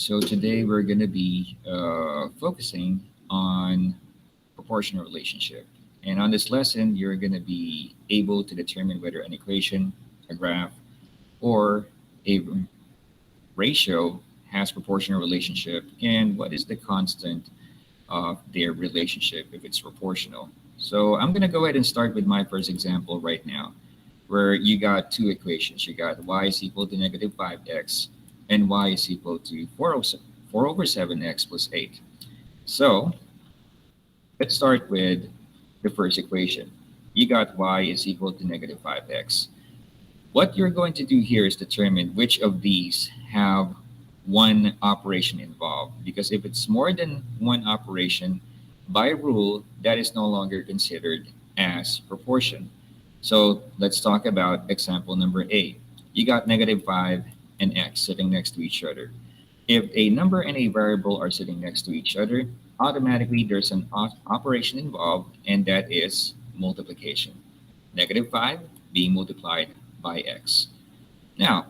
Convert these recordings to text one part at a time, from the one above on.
So today we're going to be focusing on proportional relationship. And on this lesson, you're going to be able to determine whether an equation, a graph, or a ratio has proportional relationship and what is the constant of their relationship if it's proportional. So I'm going to go ahead and start with my first example right now, where you got two equations. You got y is equal to negative 5x and y is equal to 4 over 7x plus 8. So let's start with the first equation. You got y is equal to negative 5x. What you're going to do here is determine which of these have one operation involved. Because if it's more than one operation, by rule, that is no longer considered as proportion. So let's talk about example number A. You got negative 5 and x sitting next to each other. If a number and a variable are sitting next to each other, automatically there's an operation involved, and that is multiplication. Negative 5 being multiplied by x. Now,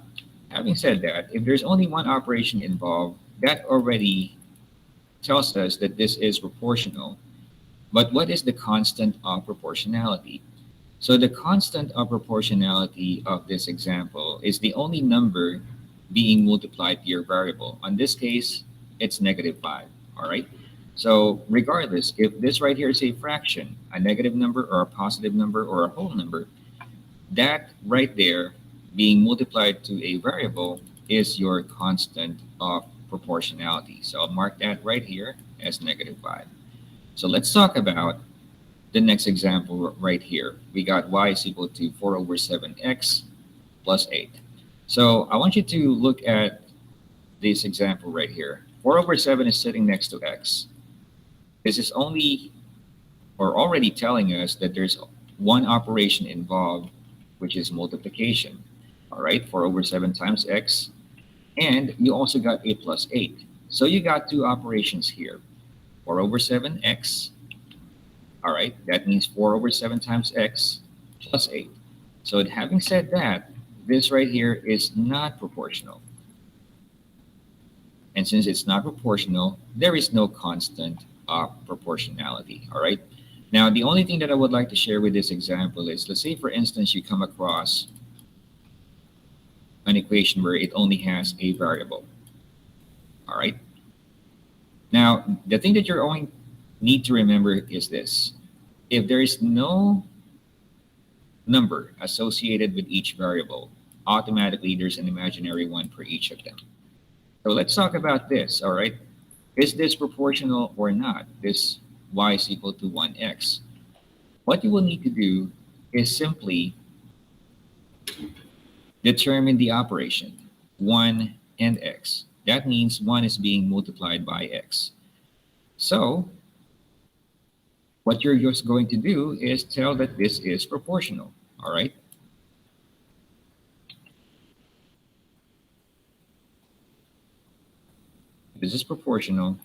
having said that, if there's only one operation involved, that already tells us that this is proportional. But what is the constant of proportionality? So the constant of proportionality of this example is the only number being multiplied to your variable. In this case, it's negative 5, all right? So regardless, if this right here is a fraction, a negative number or a positive number or a whole number, that right there being multiplied to a variable is your constant of proportionality. So I'll mark that right here as negative 5. So let's talk about the next example right here. We got y is equal to 4 over 7x plus 8. So I want you to look at this example right here. 4 over 7 is sitting next to x. This is only or already telling us that there's one operation involved, which is multiplication. All right, 4 over 7 times x. And you also got a plus 8. So you got two operations here. 4 over 7x. All right, that means 4 over 7 times x plus 8. So having said that, this right here is not proportional. And since it's not proportional, there is no constant of proportionality. All right. Now, the only thing that I would like to share with this example is, let's say, for instance, you come across an equation where it only has a variable. All right. Now, the thing that you're going need to remember is this. If there is no number associated with each variable, automatically there's an imaginary one for each of them. So let's talk about this, all right? Is this proportional or not? This y is equal to 1x. What you will need to do is simply determine the operation, 1 and x. That means 1 is being multiplied by x. So what you're just going to do is tell that this is proportional, all right? This is proportional.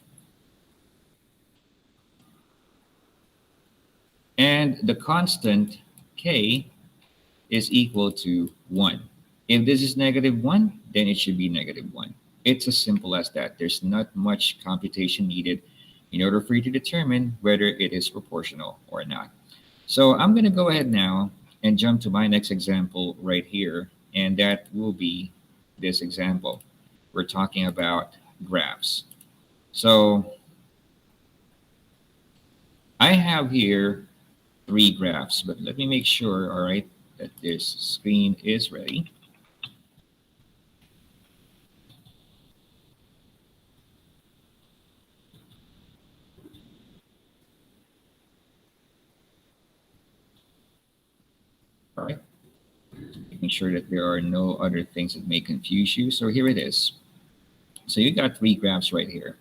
And the constant k is equal to 1. If this is negative 1, then it should be negative 1. It's as simple as that. There's not much computation needed in order for you to determine whether it is proportional or not. So I'm going to go ahead now and jump to my next example right here, and that will be this example. We're talking about graphs. So I have here 3 graphs, but let me make sure, all right, that this screen is ready. All right, making sure that there are no other things that may confuse you. So here it is. So you got 3 graphs right here.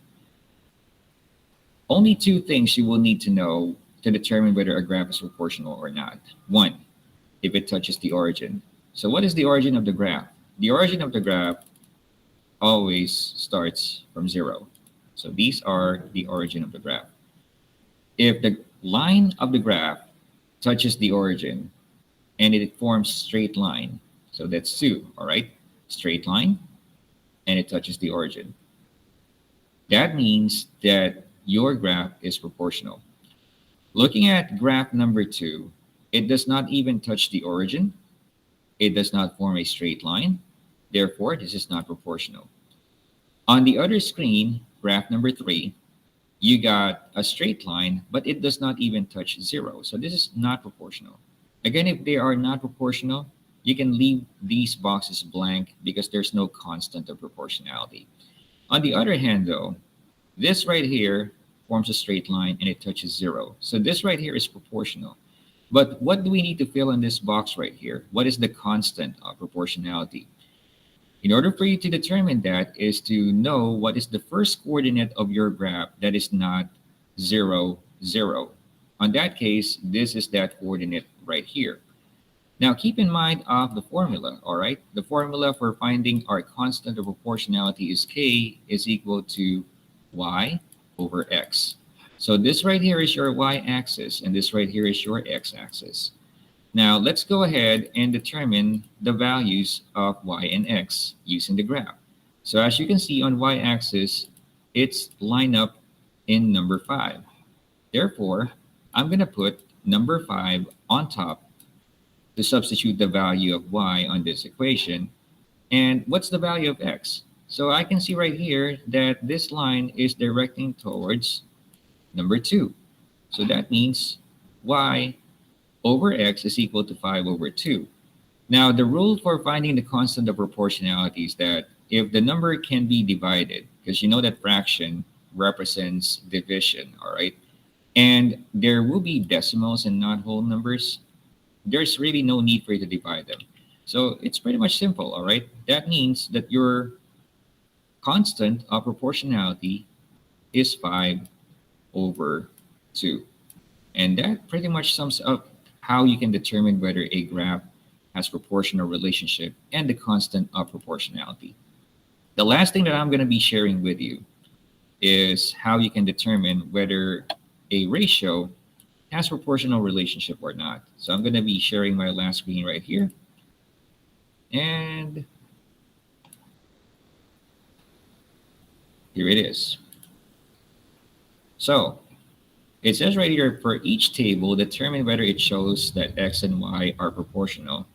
Only 2 things you will need to know to determine whether a graph is proportional or not. 1, if it touches the origin. So what is the origin of the graph? The origin of the graph always starts from 0. So these are the origin of the graph. If the line of the graph touches the origin and it forms straight line, so that's 2, all right? Straight line, and it touches the origin. That means that your graph is proportional. Looking at graph number two, it does not even touch the origin. It does not form a straight line. Therefore, this is not proportional. On the other screen, graph number three, you got a straight line, but it does not even touch zero. So this is not proportional. Again, if they are not proportional, you can leave these boxes blank because there's no constant of proportionality. On the other hand, though, this right here forms a straight line and it touches zero. So this right here is proportional. But what do we need to fill in this box right here? What is the constant of proportionality? In order for you to determine that is to know what is the first coordinate of your graph that is not 0, 0. On that case, this is that coordinate right here. Now keep in mind of the formula, all right? The formula for finding our constant of proportionality is k is equal to y over x. So this right here is your y-axis and this right here is your x-axis. Now let's go ahead and determine the values of y and x using the graph. So as you can see on y-axis, it's lined up in number 5. Therefore, I'm going to put number 5 on top to substitute the value of y on this equation. And what's the value of x? So I can see right here that this line is directing towards number 2. So that means y over x is equal to 5 over 2. Now, the rule for finding the constant of proportionality is that if the number can be divided, because you know that fraction represents division, all right? And there will be decimals and not whole numbers, there's really no need for you to divide them. So it's pretty much simple, all right? That means that your constant of proportionality is 5 over 2. And that pretty much sums up how you can determine whether a graph has proportional relationship and the constant of proportionality. The last thing that I'm going to be sharing with you is how you can determine whether a ratio has proportional relationship or not. So I'm going to be sharing my last screen right here. And here it is. So it says right here, for each table, determine whether it shows that x and y are proportional.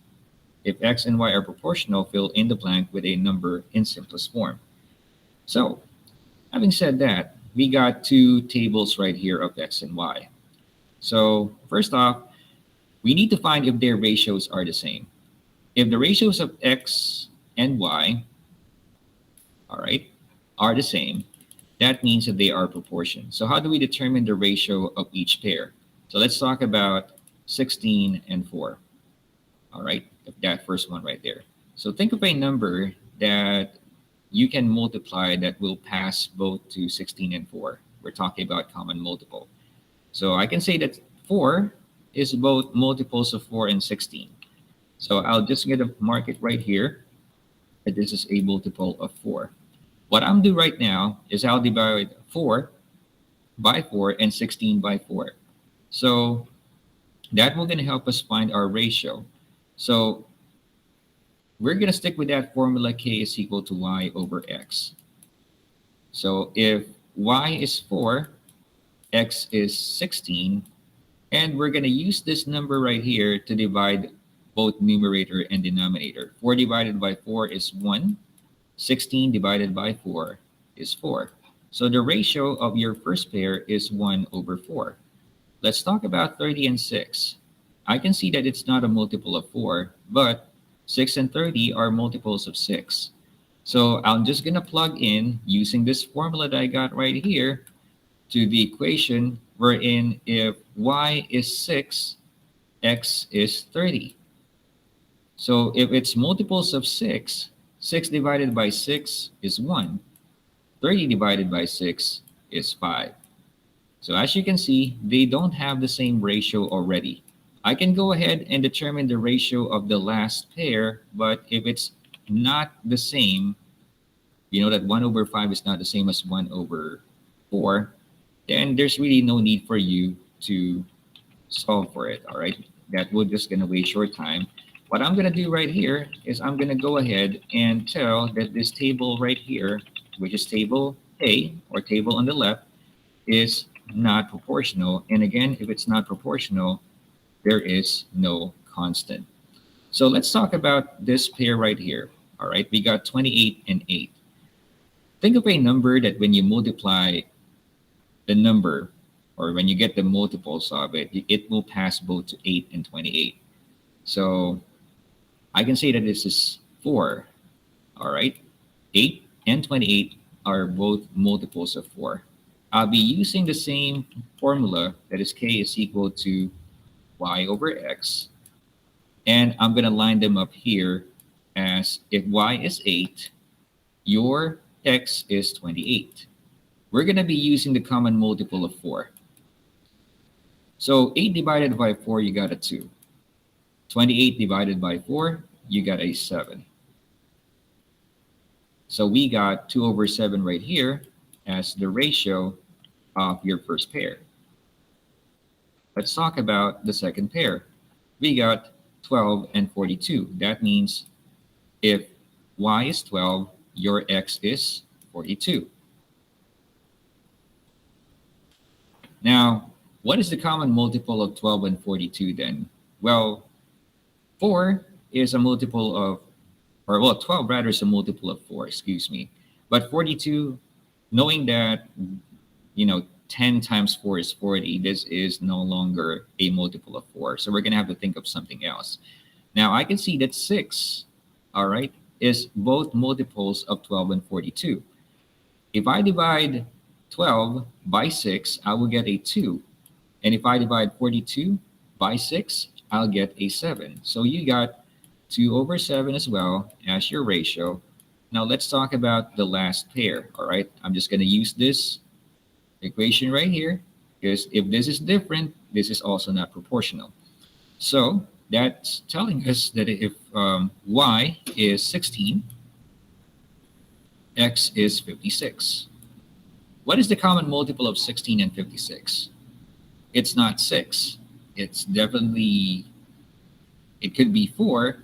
If x and y are proportional, fill in the blank with a number in simplest form. So, having said that, we got two tables right here of x and y. So, first off, we need to find if their ratios are the same. If the ratios of x and y, all right, are the same, that means that they are proportion. So how do we determine the ratio of each pair? So let's talk about 16 and 4. All right, that first one right there. So think of a number that you can multiply that will pass both to 16 and 4. We're talking about common multiple. So I can say that 4 is both multiples of 4 and 16. So I'll just get a mark it right here that this is a multiple of 4. What I'm doing right now is I'll divide 4 by 4 and 16 by 4. So that will going to help us find our ratio. So we're going to stick with that formula k is equal to y over x. So if y is 4, x is 16, and we're going to use this number right here to divide both numerator and denominator. 4 divided by 4 is 1. 16 divided by 4 is 4. So the ratio of your first pair is 1 over 4. Let's talk about 30 and 6. I can see that it's not a multiple of 4, but 6 and 30 are multiples of 6. So I'm just going to plug in using this formula that I got right here to the equation wherein if y is 6, x is 30. So if it's multiples of 6, 6 divided by 6 is 1. 30 divided by 6 is 5. So as you can see, they don't have the same ratio already. I can go ahead and determine the ratio of the last pair, but if it's not the same, you know that 1 over 5 is not the same as 1 over 4, then there's really no need for you to solve for it, all right? That will just going to waste your time. What I'm going to do right here is I'm going to go ahead and tell that this table right here, which is table A or table on the left is not proportional. And again, if it's not proportional, there is no constant. So let's talk about this pair right here. All right, we got 28 and 8. Think of a number that when you multiply the number or when you get the multiples of it, it will pass both to 8 and 28. So I can say that this is 4. All right, 8 and 28 are both multiples of 4. I'll be using the same formula, that is k is equal to y over x. And I'm going to line them up here as if y is 8, your x is 28. We're going to be using the common multiple of 4. So 8 divided by 4, you got a 2. 28 divided by 4, you got a 7. So we got 2 over 7 right here as the ratio of your first pair. Let's talk about the second pair. We got 12 and 42. That means if y is 12, your x is 42. Now, what is the common multiple of 12 and 42 then? Well, 4 is a multiple of, or well, 12 rather is a multiple of 4, excuse me. But 42, knowing that, 10 times 4 is 40, this is no longer a multiple of 4. So we're going to have to think of something else. Now, I can see that 6, all right, is both multiples of 12 and 42. If I divide 12 by 6, I will get a 2. And if I divide 42 by 6, I'll get a 7. So you got 2 over 7 as well as your ratio. Now let's talk about the last pair, all right? I'm just going to use this equation right here because if this is different, this is also not proportional. So that's telling us that if y is 16, x is 56. What is the common multiple of 16 and 56? It's not 6. It's definitely, it could be 4.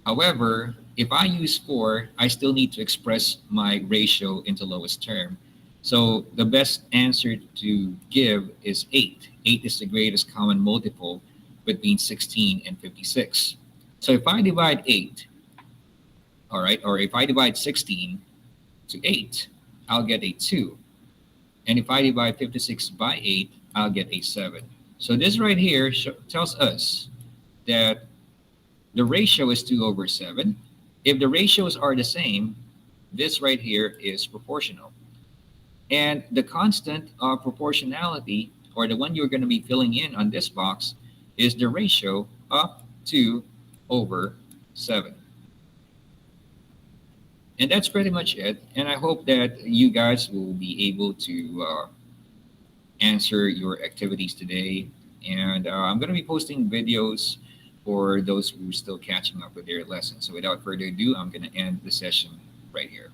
However, if I use 4, I still need to express my ratio into lowest term. So the best answer to give is 8. 8 is the greatest common multiple between 16 and 56. So if I divide 8, all right, or if I divide 16 to 8, I'll get a 2. And if I divide 56 by 8, I'll get a 7. So this right here tells us that the ratio is 2 over 7. If the ratios are the same, this right here is proportional. And the constant of proportionality, or the one you're going to be filling in on this box, is the ratio of 2 over 7. And that's pretty much it. And I hope that you guys will be able to answer your activities today. And I'm going to be posting videos for those who are still catching up with their lessons. So without further ado, I'm going to end the session right here.